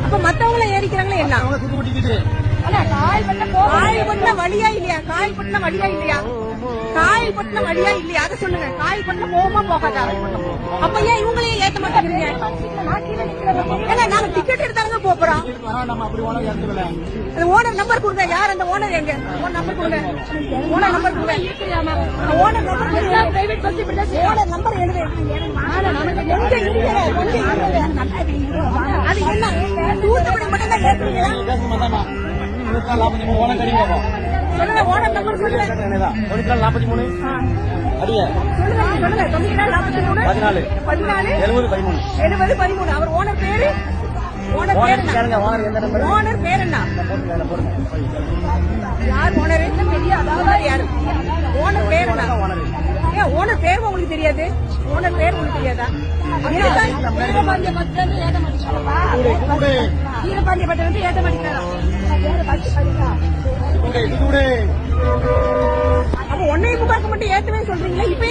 அப்ப மத்தவங்கள ஏறிக்கிறாங்களே என்ன? காயல்பட்டினம் வழியா இல்லையா? காயல்பட்டினம் வழியா இல்லையா? காயல்பட்டினம் வழியா இல்லையா? அதை சொல்லுங்க. காயல்பட்டினம் போகுமா போகாதா? அப்ப ஏன் இவங்களையும் ஏத்த மாட்டேங்கிறீங்க? ஏன்னா நாங்க டிக்கெட் எடுத்தாங்க போறோம். ஓனர் நம்பர் கொடுங்க. யார் அந்த ஓனர்? எங்க நம்பர் கொடுங்க. ஓனர் நம்பர் கொடுங்க. ஓனர் நம்பர் ஓனர் நம்பர் எழுது. அது என்ன? தூத்துக்குடி மட்டும் தான் ஏற்றுவீங்களா? சொல்லுங்க. ஓனர் நம்பர் சொல்லுங்க. 43 அடியா சொல்லுங்க. 14 70 13. அவர் ஓனர் பேரு? ஓனர் பேர் என்ன? ஓனர் பேர் என்ன? யார் ஓனர்? யாரு ஓனர் பேர் என்ன? ஏன் ஓனர் பேர் உங்களுக்கு தெரியாது? ஓனர் பேர் உங்களுக்கு தெரியாதா? வீரபாண்டிய பட்டம் வந்து ஏத்த மாட்டேங்கிறாரா? அப்ப 1.25 மட்டும் ஏத்தவே சொல்றீங்களா? இப்ப